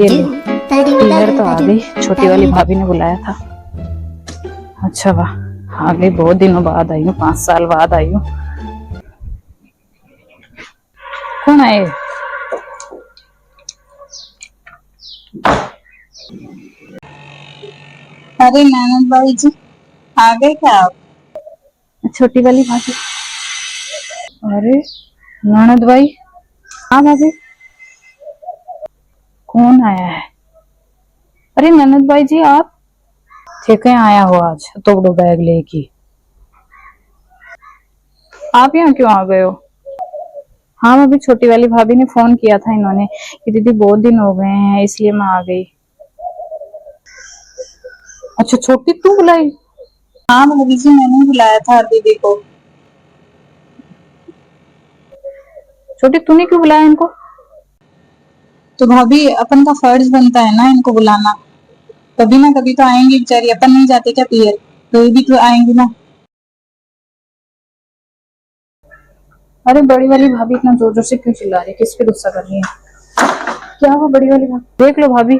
ये लो, पीहर तो आ गई। छोटी वाली भाभी ने बुलाया था। अच्छा वाह, आ गई। बहुत दिनों बाद आई हूँ, 5 साल बाद आई हूँ। कौन आए? अरे नैनद भाई जी, आ गए क्या आप? छोटी वाली भाभी। अरे ननद भाई। हाँ भाभी। कौन आया है? अरे ननद भाई जी, आप ठीक है? आया हो आज तो बड़ो बैग लेके। आप यहाँ क्यों आ गए हो? हाँ भाभी, छोटी वाली भाभी ने फोन किया था इन्होंने कि दीदी बहुत दिन हो गए हैं, इसलिए मैं आ गई। अच्छा, छोटी तू बुलाई? हाँ भाभी जी, मैंने बुलाया था दीदी को। छोटी तूने क्यों बुलाया इनको? तो भाभी, अपन का फर्ज बनता है ना इनको बुलाना। कभी ना कभी तो आएंगी बेचारी, अपन नहीं जाते क्या पियर? तो ये भी तो आएंगी ना। अरे बड़ी वाली भाभी इतना जोर जोर से क्यों चिल्ला रही है? किस पे गुस्सा कर रही है? क्या हुआ बड़ी वाली भाभी? देख लो भाभी,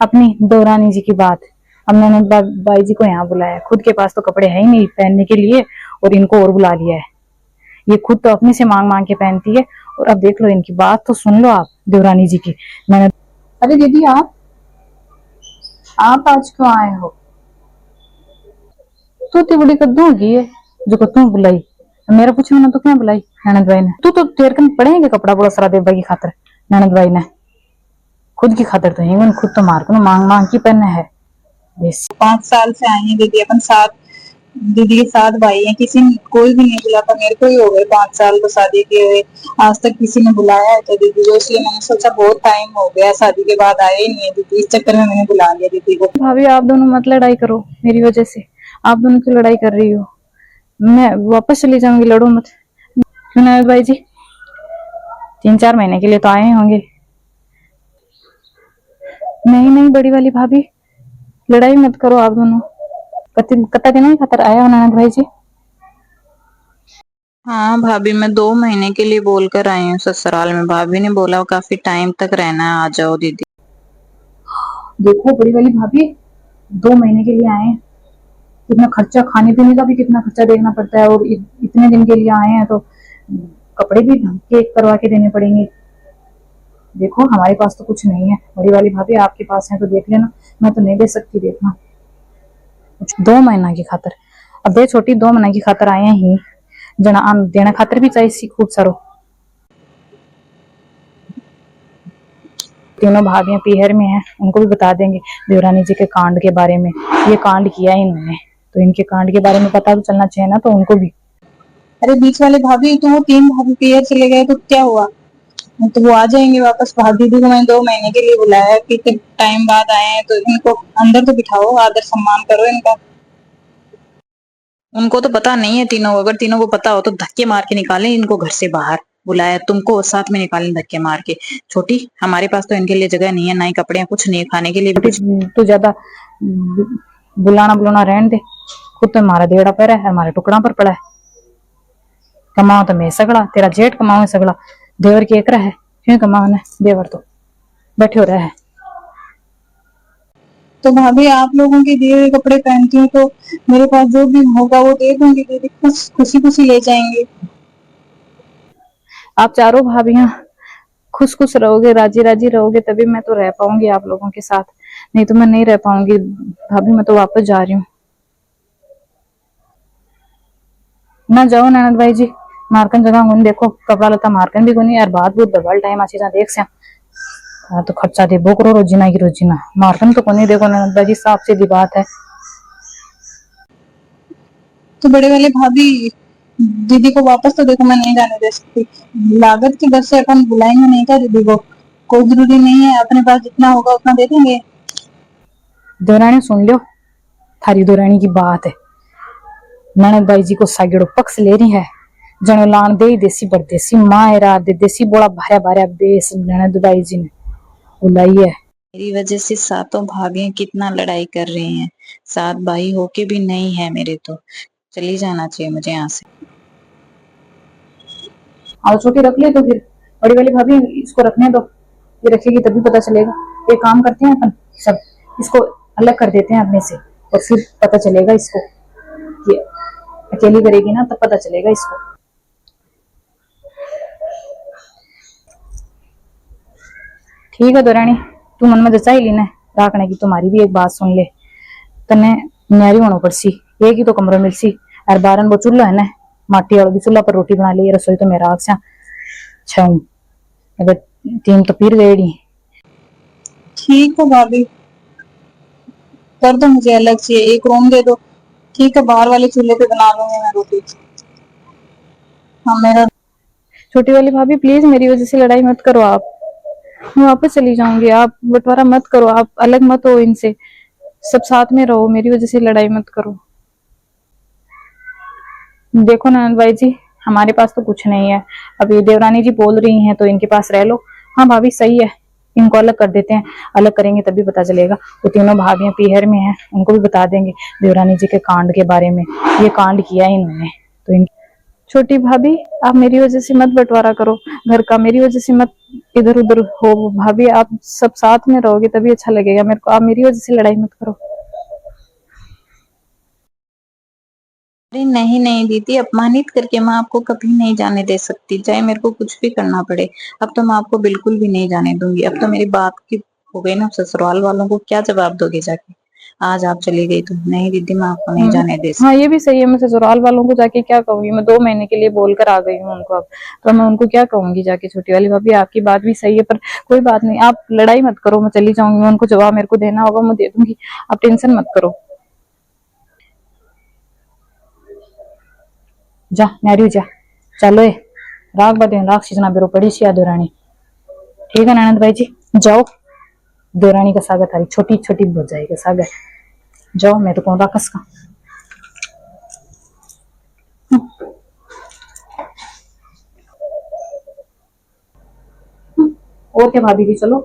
अपनी देवरानी जी की बात। अब मैंने बाई जी को यहाँ बुलाया, खुद के पास तो कपड़े है ही नहीं पहनने के लिए, और इनको और बुला लिया है। ये खुद तो अपने से मांग मांग के पहनती है, और अब देख लो इनकी बात तो सुन लो आप देवरानी जी की। मैंने अरे दीदी, आप आज क्यों आए हो? तू इतनी बड़ी कद्दू होगी है जो को तू बुलाई? मेरा पूछे ना तो क्या बुलाई ननद भाई ने? तू तो तेरे कन पड़ेंगे कपड़ा बड़ा सारा देव भाई की खातर। ननद भाई ने खुद की खातर तो है, खुद तो मार को मांग मांग की पहने है। 5 साल से आई है दीदी, अपन साथ दीदी के साथ भाई है। किसी ने कोई भी नहीं बुलाता, मेरे को ही हो गए 5 साल को शादी किए हुए। आज तक किसी ने बुलाया है तो दीदी को, इसलिए मैंने सोचा बहुत टाइम हो गया शादी के बाद आए ही नहीं है दीदी, इस चक्कर में मैंने बुला लिया दीदी को। भाभी आप दोनों मत लड़ाई करो मेरी वजह से। आप दोनों क्यों लड़ाई कर रही हो? मैं वापस चली जाऊंगी, लड़ो मत। क्यों ननद भाई जी? 3-4 महीने के लिए तो आए होंगे। नहीं नहीं बड़ी वाली भाभी, लड़ाई मत करो आप दोनों। कत्ता दिन ही खातर आया हो ननद भाई जी? हाँ भाभी, मैं 2 महीने के लिए बोलकर आई हूँ ससुराल में। भाभी ने बोला काफी टाइम तक रहना है, आ जाओ दीदी। देखो बड़ी वाली भाभी, 2 महीने के लिए आए हैं, कितना खर्चा, खाने पीने का भी कितना खर्चा देखना पड़ता है, और इतने दिन के लिए आए हैं तो कपड़े भी ढंग के करवा के देने पड़ेंगे। देखो हमारे पास तो कुछ नहीं है। बड़ी वाली भाभी आपके पास है तो देख लेना, मैं तो नहीं दे सकती। देखना कुछ 2 महीना की खातर। अब दे छोटी, 2 महीना की खातर आए हैं ही, जना आम देना खातर भी चाहिए खूब सारो। तीनों भाभियां पीहर में हैं, उनको भी बता देंगे देवरानी जी के कांड के बारे में। ये कांड किया है इन्होंने, तो इनके कांड के बारे में पता तो चलना चाहिए ना, तो उनको भी। अरे बीच वाले भाभी, तो वो 3 भाभी पियर चले गए तो क्या हुआ? तो वो आ जाएंगे वापस। भाभी दीदी को मैंने 2 महीने के लिए बुलाया है कि टाइम बाद आए हैं तो इनको अंदर तो बिठाओ, आदर सम्मान करो इनका। उनको तो पता नहीं है तीनों को। अगर तीनों को पता हो तो धक्के मार के निकालें इनको घर से बाहर। बुलाया तुमको, साथ में निकालें धक्के मार के। छोटी, हमारे पास तो इनके लिए जगह नहीं है, ना ही कपड़े, कुछ नहीं, खाने के लिए भी कुछ। तू ज्यादा बुलाना बुलाना रहने दे। खुद तो हमारा देड़ा पर है, हमारे टुकड़ा पर पड़ा है। कमाओ तो मैं सगड़ा, तेरा जेठ कमाओ सगड़ा, देवर की एक रहा है क्यों कमाओ ने? देवर तो बैठे हो रहा है। तो भाभी, आप लोगों के दिए हुए कपड़े पहनती हूँ तो मेरे पास जो भी होगा वो दे दूंगी दीदी, खुशी खुशी ले जाएंगे। आप चारों भाभियां खुश खुश रहोगे, राजी राजी रहोगे, तभी मैं तो रह पाऊंगी आप लोगों के साथ, नहीं तो मैं नहीं रह पाऊंगी। भाभी मैं तो वापस जा रही हूँ। ना जाओ ननद भाई जी, मारकन जगह गुन देखो, कपड़ा लता मारकन भी गुनी यार, बात बहुत डबल टाइम अच्छी जा देख से। हाँ तो खर्चा दे बोकरो रोजीना की रोजीना, मारकन तो कोनी देखो ननद भाई जी, साफ सीधी बात है। तो बड़े वाले भाभी, दीदी को वापस तो देखो मैं नहीं जाने दे सकती। लागत की वजह से अपन बुलाएंगे नहीं क्या दीदी को? कोई जरूरी नहीं है, अपने पास जितना होगा उतना दे देंगे। देवरानी सुन लो, थारी देवरानी की बात है। ननद भाई जी को सागिड़ो पक्ष ले रही है, जनो लान दे देसी परदेसी मायरा दे देसी बोला भाया भाया बेस ननद भाई जी ने बुलाई है। मेरी वजह से सातों भाभियां कितना लड़ाई कर रही हैं। 7 भाई होके भी नहीं है मेरे, तो चली जाना चाहिए मुझे यहाँ से। और छोटी रख ले तो फिर बड़ी वाली भाभी इसको रखने दो, ये रखेगी तभी पता चलेगा। एक काम करते हैं अपन, सब इसको अलग कर देते हैं अपने से, और फिर पता चलेगा इसको, ये अकेली करेगी ना तब पता चलेगा इसको। ठीक है दोरानी, तू मन में जचा ही लीना राखने की, तुम्हारी भी एक बात सुन ले, तने न्यारी होना पड़सी, एक ही तो कमरा मिलसी, और बारन वो चूल्हा है ना माटी वाला, चूल्हा पर रोटी बना ली, रसोई तो मेरा आग छा, अगर 3 तो पीर गए। ठीक है भाभी, कर दो मुझे अलग से एक रूम दे दो। ठीक है, बाहर वाले चूल्हे पे बना लूंगी मैं रोटी। हाँ मेरा। छोटी वाली भाभी प्लीज मेरी वजह से लड़ाई मत करो आप, मैं वापस चली जाऊंगी, आप बंटवारा मत करो, आप अलग मत हो इनसे, सब साथ में रहो, मेरी वजह से लड़ाई मत करो। देखो ननद भाई जी, हमारे पास तो कुछ नहीं है, अब ये देवरानी जी बोल रही हैं तो इनके पास रह लो। हाँ भाभी सही है, इनको अलग कर देते हैं, अलग करेंगे तभी पता चलेगा। वो तीनों भाभियां पीहर में हैं, उनको भी बता देंगे देवरानी जी के कांड के बारे में, ये कांड किया है इन्होंने तो इन। छोटी भाभी आप मेरी वजह से मत बंटवारा करो घर का, मेरी वजह से मत इधर उधर हो भाभी, आप सब साथ में रहोगे तभी अच्छा लगेगा मेरे को, आप मेरी वजह से लड़ाई मत करो। अरे नहीं नहीं दीदी, अपमानित करके मैं आपको कभी नहीं जाने दे सकती, चाहे मेरे को कुछ भी करना पड़े। अब तो मैं आपको बिल्कुल भी नहीं जाने दूंगी। अब तो मेरी बात की हो गई ना, ससुराल वालों को क्या जवाब दोगे जाके? आज आप चली गई तो नहीं दीदी, मैं आपको नहीं जाने दे हाँ सकती। ये भी सही है, मैं ससुराल वालों को जाके क्या कहूंगी, मैं 2 महीने के लिए बोल कर आ गई हूँ उनको, अब तो मैं उनको क्या कहूंगी जाके। छोटी वाली भाभी आपकी बात भी सही है, पर कोई बात नहीं, आप लड़ाई मत करो, मैं चली जाऊंगी, मैं उनको जवाब मेरे को देना होगा मैं दे दूंगी, आप टेंशन मत करो। जा नारियो जा, चलो ए राग बदे राग सीजना बेरो पड़ी सी दोरानी। ठीक है ननद भाई जी, जाओ, देवरानी का सागर थारी छोटी छोटी भौजाई का सागर, जाओ, मैं तो कौन राकस का। और क्या भाभी जी, चलो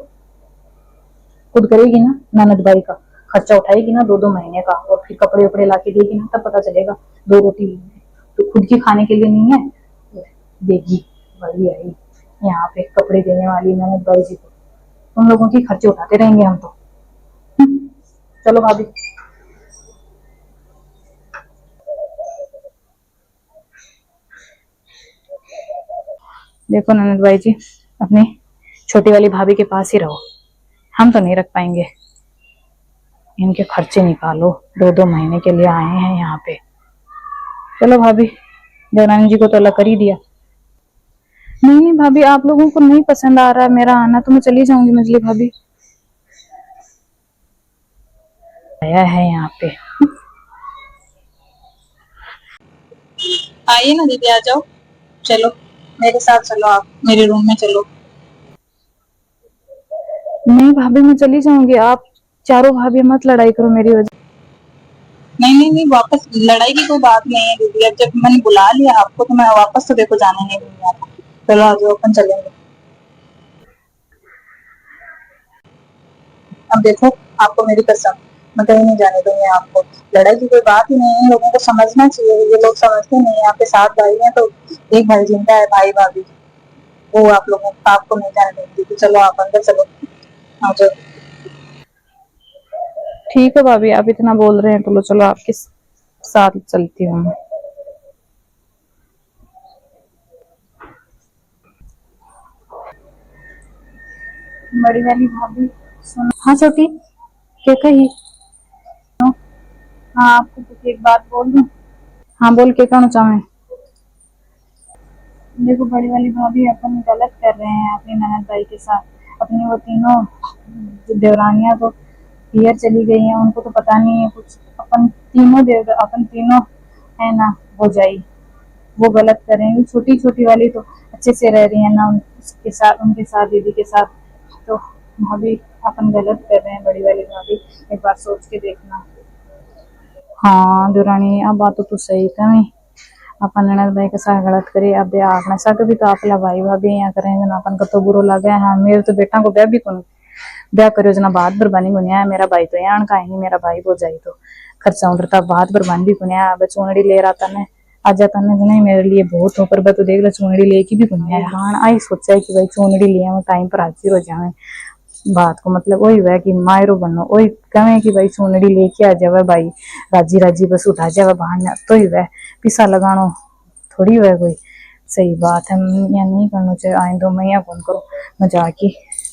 खुद करेगी ना ननद भाई का खर्चा उठाएगी ना 2-2 महीने का, और फिर कपड़े उपड़े ला के देगी ना तब पता चलेगा। 2 रोटी तो खुद की खाने के लिए नहीं है, देगी भाई आई यहाँ पे कपड़े देने वाली ननद भाई जी को, तुम लोगों की खर्चे उठाते रहेंगे हम तो। चलो भाभी। देखो ननद भाई जी, अपनी छोटी वाली भाभी के पास ही रहो, हम तो नहीं रख पाएंगे, इनके खर्चे निकालो, 2-2 महीने के लिए आए हैं यहाँ पे। चलो भाभी, देवरानी जी को तो अलग कर ही दिया। नहीं नहीं भाभी, आप लोगों को नहीं पसंद आ रहा है मेरा आना तो मैं चली जाऊंगी मजली भाभी, आया है यहाँ पे। आइए ना दीदी, आ जाओ, चलो मेरे साथ चलो, आप मेरे रूम में चलो। नहीं भाभी मैं चली जाऊंगी, आप चारों भाभी मत लड़ाई करो मेरी वजह। नहीं नहीं नहीं, वापस लड़ाई की कोई बात नहीं है दीदी, अब जब मैंने बुला लिया आपको तो मैं वापस तो देखो जाने नहीं दूंगी आपको। चलो आ जाओ, अपन चलेंगे। अब देखो, आपको मेरी कसम, मैं कहीं नहीं जाने दूंगी आपको। लड़ाई की कोई बात ही नहीं है, लोगों को समझना चाहिए, ये लोग समझते नहीं है। यहाँ पे 7 भाई हैं तो एक भाई जिंदा है, भाई भाभी, वो आप लोगों को आपको नहीं जाने देंगे। तो चलो आप अंदर चलो, आ जाओ। ठीक है भाभी, आप इतना बोल रहे हैं तो लो चलो आपके साथ चलती हूँ मैं। बड़ी वाली भाभी सुनो। हाँ छोटी, क्या कही? हाँ आपको कुछ एक बात बोल दूं? हाँ बोल, के कहना चाहे? देखो बड़ी वाली भाभी, अपन गलत कर रहे हैं अपनी ननद भाई के साथ, अपनी वो तीनों देवरानियां तो पियर चली गई हैं, उनको तो पता नहीं है कुछ, अपन तीनों है ना हो जाई, वो गलत कर रहे हैं। छोटी छोटी वाली तो अच्छे से रह रही है ना उनके साथ, उनके साथ दीदी के साथ, तो भाभी अपन गलत कर रहे हैं। बड़ी वाली भाभी एक बार सोच के देखना। हाँ दुरानी, अब बात तो सही कमी, अपन ननद भाई के साथ गलत करी, अब आपने सक भी तो आपला भाई भाभी यहाँ करेंगे ना, अपन का तो बुरो लगे। हाँ मेरे तो बेटा को ब्याह भी कौन ब्याह करो जना, बात बरबानी गुनिया मेरा भाई तो यहाँ का ही, मेरा भाई हो जाए तो खर्चा उधरता, बात बरबानी भी गुनिया। अब चूनड़ी ले रहा था आ जाता नहीं, मेरे लिए बहुत हो, पर तो देख लो चूनड़ी लेके भी गुनिया। हाँ आई सोचा है कि भाई चूनड़ी लिया टाइम पर हाजिर हो जाए, बात को मतलब वही हुआ कि मायरो बनो वही कहे कि भाई सोनड़ी लेके आ जावे भाई राजी राजी बस उठा जावे बहाना तो ही वह पिसा लगानो थोड़ी हुआ कोई सही बात है या नहीं करना चाहिए आए दो मैं फोन करो मैं जाके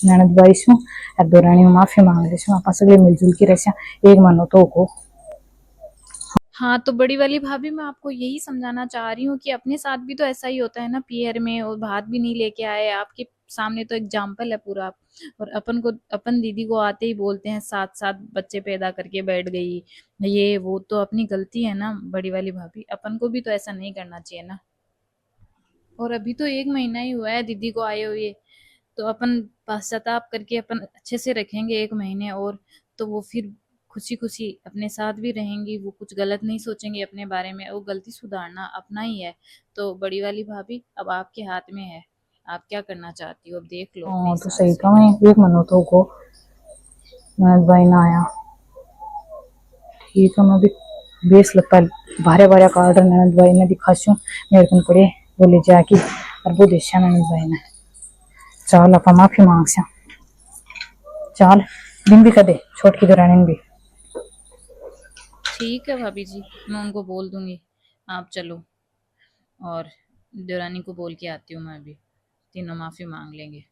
ननद भाई छू दो रानी माफी मांग रही छू आप सगले मिलजुल के रह एक मनो तो को हाँ, तो बड़ी वाली भाभी मैं आपको यही समझाना चाह रही हूँ कि अपने साथ भी तो ऐसा ही होता है ना पीयर में और भात भी नहीं लेके आए आपके सामने तो एग्जाम्पल है पूरा और अपन दीदी को आते ही बोलते हैं साथ साथ बच्चे पैदा करके बैठ गई ये वो तो अपनी गलती है ना बड़ी वाली भाभी अपन को भी तो ऐसा नहीं करना चाहिए ना और अभी तो 1 महीना ही हुआ है दीदी को आए हुए तो अपन पश्चाताप करके अपन अच्छे से रखेंगे 1 महीने और तो वो फिर खुशी खुशी अपने साथ भी रहेंगी वो कुछ गलत नहीं सोचेंगे अपने बारे में वो गलती सुधारना अपना ही है तो बड़ी वाली भाभी अब आपके हाथ में है आप क्या करना चाहती हो अब देख लो अपने तो हिसाब सही से कहा एक मनो तो को ननद भाई ना आया ठीक है मैं भी बेस लगता भारे भारे कार्ड ननद भाई ने दिखाशू मेरे को पड़े बोले जाके और वो देशा ननद भाई ने चाल आप माफी मांग से चाल दिन भी कदे छोट की दौरान भी ठीक है भाभी जी मैं उनको बोल दूंगी आप चलो और देवरानी को बोल के आती हूँ मैं भी तीनों माफी मांग लेंगे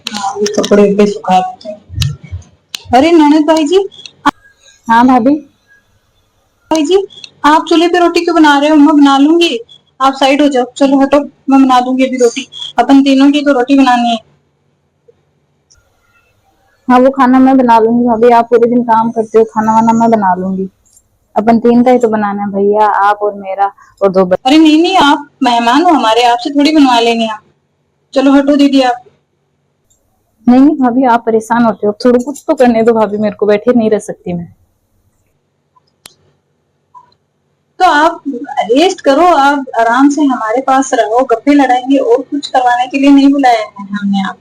हाँ, ये कपड़े भी सुखा देते हैं। अरे ननद हाँ भाभी भाई जी आप चूल्हे पे रोटी क्यों बना रहे हो मैं बना लूंगी आप साइड हो जाओ चलो हटो मैं बना दूंगी अभी रोटी अपन तीनों की तो रोटी बनानी है हाँ वो खाना मैं बना लूंगी भाभी आप पूरे दिन काम करते हो खाना वाना मैं बना लूंगी अपन तीन का ही तो बनाना है भैया आप और मेरा और दो अरे नहीं नहीं आप मेहमान हो हमारे आपसे थोड़ी बनवा लेंगे आप चलो हटो दीदी आप नहीं नहीं भाभी आप परेशान होते हो थोड़ा कुछ तो करने दो भाभी मेरे को बैठे नहीं रह सकती मैं तो आप रेस्ट करो आप आराम से हमारे पास रहो गप्पे लड़ाएंगे और कुछ करवाने के लिए नहीं बुलाया है हमने आप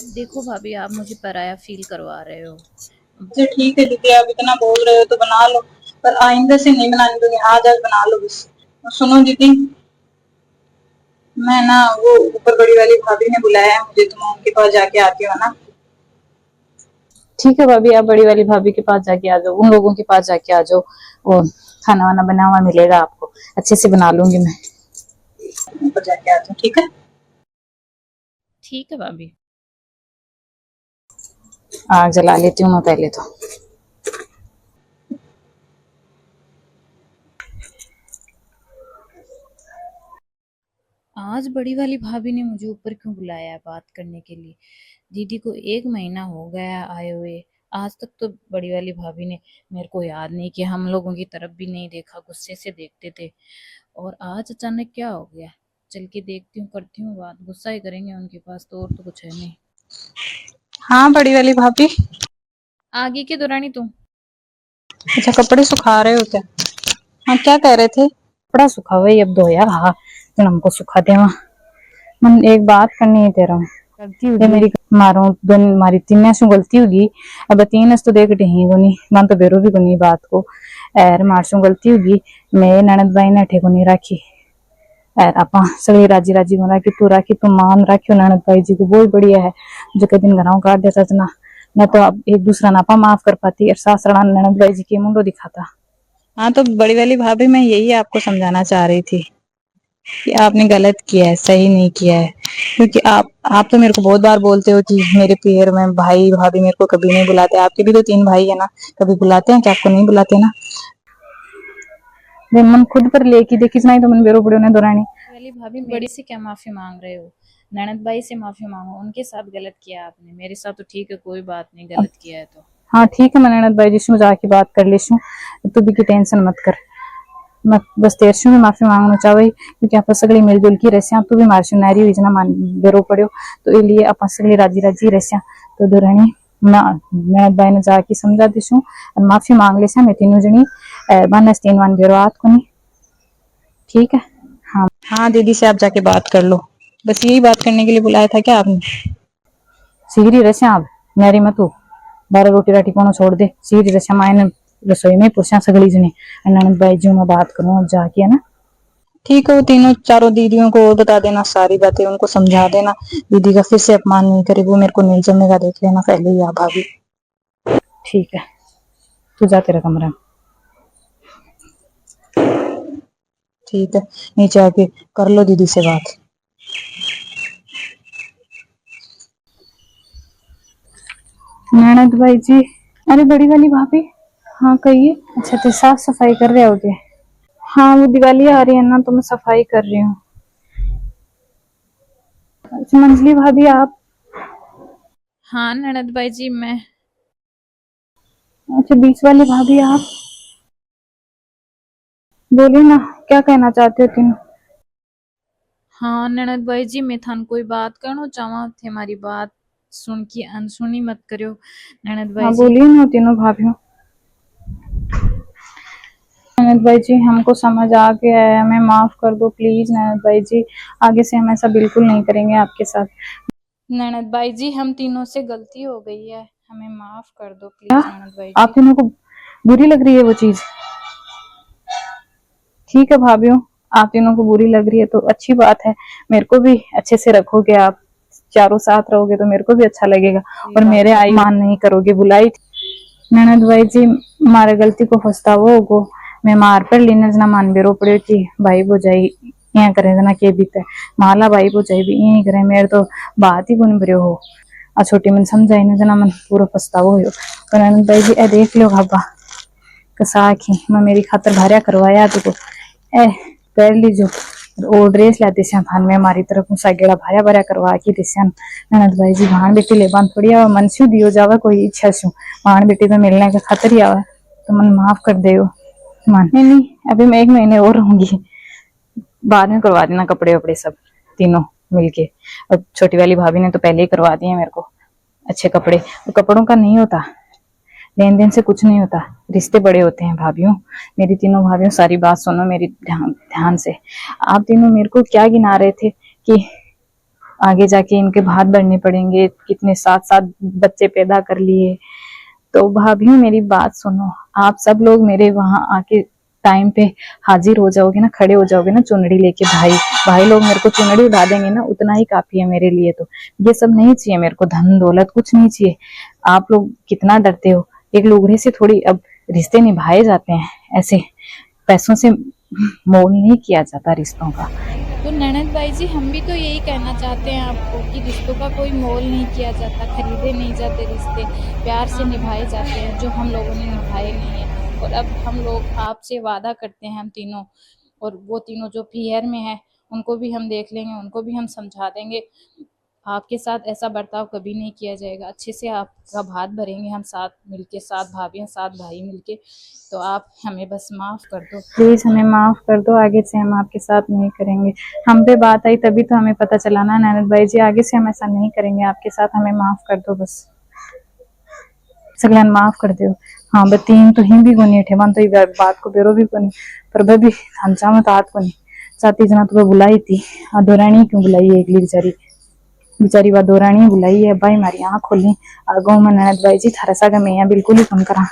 देखो भाभी आप मुझे पराया फील करवा रहे हो अच्छा ठीक है दीदी आप इतना बोल रहे हो तो बना लो पर आइंदा से नहीं बनाने दूंगी आज आज बना लो बस और सुनो दीदी मैं ना वो ऊपर बड़ी वाली भाभी ने बुलाया है मुझे तो मैं उनके पास जाके आती हूँ ना ठीक है भाभी आप बड़ी वाली भाभी के पास जाके आ जाओ उन लोगों के पास जाके आ जाओ और खाना वाना बना हुआ मिलेगा आपको अच्छे से बना लूंगी मैं ऊपर जाके आती हूँ ठीक है ठीक है भाभी आग जला लेती हूँ मैं पहले तो आज बड़ी वाली भाभी ने मुझे ऊपर क्यों बुलाया है बात करने के लिए दीदी को 1 महीना हो गया आए हुए आज तक तो बड़ी वाली भाभी ने मेरे को याद नहीं किया हम लोगों की तरफ भी नहीं देखा गुस्से से देखते थे और आज अचानक क्या हो गया चल के देखती हूँ करती हूँ बात गुस्सा ही करेंगे उनके पास तो और तो कुछ है नहीं हाँ बड़ी वाली भाभी आगे के दौरानी तुम अच्छा कपड़े सुखा रहे हो क्या हाँ क्या कह रहे थे कपड़ा सूखा हुआ है अब धोया हाँ फिर हमको सुखा दे मन एक बात करनी है तेरा गलती होगी मेरी मारो दोन मारी तीन सु गलती होगी अब तीन तो देख ही कोनी मन तो बेरो भी कोनी बात को एर मारसू गलती होगी मैं ननद भाई ने अठे कोनी राखी एर आपा सगली राजी राजी में राखी तू मान राखियो ननद भाई जी को बहुत बढ़िया है जो के दिन घरों काट देता था ना तो अब एक दूसरा नापा माफ कर पाती और सासरा ननद भाई जी के मुंडो दिखाता हाँ तो बड़ी वाली भाभी मैं यही आपको समझाना चाह रही थी कि आपने गलत किया है सही नहीं किया है क्योंकि आप तो मेरे को बहुत बार बोलते हो कि मेरे पीयर में भाई भाभी मेरे को कभी नहीं बुलाते आपके भी तो 3 भाई है ना कभी बुलाते हैं कि आपको नहीं बुलाते ना मन खुद पर लेके देखी नहीं तो मन बेरो पड़े ने दौरानी वाली भाभी मेरे से क्या माफी मांग रहे हो ननद भाई से माफी मांगो उनके साथ गलत किया आपने मेरे साथ तो ठीक है कोई बात नहीं गलत किया है तो हाँ ठीक है मैं ननद भाई जी से जाके बात कर लेशू तू भी की टेंशन मत कर मैं बस तेरे से भी माफी मांगना चाहे क्योंकि आप सगली मिलजुल की रस्या तू भी मार से नारी हुई ना मान बेरो पड़ो तो इसलिए आप सगली राजी राजी रस्या तो दुरानी ननद भाई ने जाके समझा देशू और माफी मांग लेसा मैं तीनों जनी बनस 3 वन बेरो आत कोनी ठीक है हाँ हाँ दीदी से आप जाके बात कर लो बस यही बात करने के लिए बुलाया था क्या आपने सीरी रस्या अब नारी मत तू बारह रोटी राटी को छोड़ दे सीरी रस्या मायने रसोई में पुरुषा सगली जने ननद भाई जी मैं बात करूं अब जाके है ना ठीक है, वो तीनों चारों दीदियों को बता देना सारी बातें, उनको समझा देना, दीदी का फिर से अपमान नहीं करे, वो मेरे को नहीं जमेगा, देख लेना पहले ही आप भाभी। ठीक है, तू जा तेरा कमरा में। ठीक है, नीचे आके कर लो दीदी से बात। ननद भाई जी, अरे बड़ी वाली भाभी, हाँ कहिए। अच्छा तो साफ सफाई कर रहे होगे? हाँ वो दिवाली आ रही है ना, तो मैं सफाई कर रही हूँ। अच्छा मंजली भाभी आप? हाँ ननद भाई जी मैं। अच्छा बीच वाली भाभी आप? बोलिए ना, क्या कहना चाहते हो तुम? हाँ ननद भाई जी मैं थान कोई बात करना चाहवा थे, हमारी बात सुन की अनसुनी मत करियो ननद भाई हाँ जी। बोलिए ना तीनों भाभीियों। ननद भाई जी हमको समझ आ गया है, हमें माफ कर दो प्लीज ननद भाई जी, आगे से हम ऐसा बिल्कुल नहीं करेंगे आपके साथ। ननद भाई जी हम तीनों से गलती हो गई है, हमें माफ कर दो क्या प्लीज ननद भाई आप जी। तीनों को बुरी लग रही है वो चीज? ठीक है भाभीियों, आप तीनों को बुरी लग रही है तो अच्छी बात है, मेरे को भी अच्छे से रखोगे आप, चारों साथ रहोगे तो मेरे को भी अच्छा लगेगा, और मेरे आई मान नहीं करोगे बुलाई। ननद भाई जी मारे गलती को पछतावो होगो, मैं मार पर लीने जना मान बेरो पड़े कि भाई बुझाई यहाँ करे जना के बीते माला भाई बुझाई भी यही करे, मेरे तो बात ही गुन बरियो हो आ छोटी मन समझाई न जना मन पूरा पछतावो हो। तो ननद भाई जी ए देख लो भाबा कसाखी मैं मेरी खातर भारिया करवाया तुको ए कर लीजो, ओ ड्रेस लाती श्याम थान में हमारी तरफ साइकेला भाया भरा करवा की दिश्यान। ननद भाई जी भाण बेटी लेबान थोड़ी आवा, मन शू दियो जावा कोई इच्छा शू, भाण बेटी तो मिलने का खातर ही आवा, तो मन माफ कर दे मन। नहीं नहीं अभी मैं 1 महीने और रहूंगी, बाद में करवा देना कपड़े वपड़े सब तीनों मिलके, और छोटी वाली भाभी ने तो पहले ही करवा दिए मेरे को अच्छे कपड़े, तो कपड़ों का नहीं होता, लेन देन से कुछ नहीं होता, रिश्ते बड़े होते हैं भाभीियों। मेरी तीनों भाभीियों सारी बात सुनो मेरी ध्यान ध्यान से। आप तीनों मेरे को क्या गिना रहे थे कि आगे जाके इनके भात बढ़ने पड़ेंगे, कितने 7-7 बच्चे पैदा कर लिए, तो भाभीियों मेरी बात सुनो, आप सब लोग मेरे वहां आके टाइम पे हाजिर हो जाओगे ना, खड़े हो जाओगे ना चुनरी लेके, भाई भाई लोग मेरे को चुनरी उड़ा देंगे ना, उतना ही काफी है मेरे लिए, तो ये सब नहीं चाहिए मेरे को, धन दौलत कुछ नहीं चाहिए। आप लोग कितना डरते हो, एक लुगड़े से थोड़ी अब रिश्ते निभाए जाते हैं, ऐसे पैसों से मोल नहीं किया जाता रिश्तों का। तो ननद भाई जी हम भी तो यही कहना चाहते हैं आपको कि रिश्तों का कोई मोल नहीं किया जाता, खरीदे नहीं जाते रिश्ते, प्यार से निभाए जाते हैं, जो हम लोगों ने निभाए नहीं है। और अब हम लोग आपसे वादा करते हैं हम तीनों, और वो तीनों जो पीहर में है उनको भी हम देख लेंगे, उनको भी हम समझा देंगे, आपके साथ ऐसा बर्ताव कभी नहीं किया जाएगा, अच्छे से आपका भात भरेंगे हम साथ मिलके, 7 भाभियां 7 भाई मिलके, तो आप हमें बस माफ कर दो प्लीज, हमें माफ कर दो, आगे से हम आपके साथ नहीं करेंगे। हम पे बात आई तभी तो हमें पता चला ना ननद भाई जी, आगे से हम ऐसा नहीं करेंगे आपके साथ, हमें माफ कर दो बस, सगळ्यान माफ कर दो। हाँ तीन तो ही भी कोनी ठेवान तो बात को बेरो भी कोनी, पर भी थांचा में तो आत कोनी, 7 जना तो बुलाई थी, दोरानी क्यों बुलाई है एकली बेचारी, बेचारी वा दोरानी बुलाई है भाई, मारी आँख खोली आगो में ननद भाई जी थारा सा मैं यहाँ बिल्कुल ही कम करा।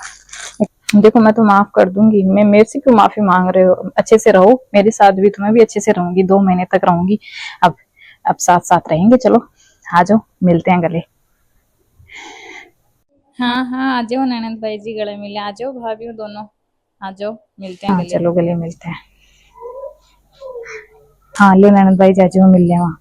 देखो मैं तो माफ कर दूंगी, मैं मेरे से क्यों माफी मांग रहे हो, अच्छे से रहो मेरे साथ भी, तो मैं भी अच्छे से रहूंगी, 2 महीने तक रहूंगी, अब साथ साथ रहेंगे, चलो आ जाओ मिलते हैं गले। हाँ हाँ आ जाओ ननद भाई जी, गले मिले, आ जाओ भाभियों दोनों, आ जाओ मिलते हैं हाँ गले। चलो गले मिलते हैं। हाँ लो ननद भाई जी आ जाओ मिल ले वहाँ।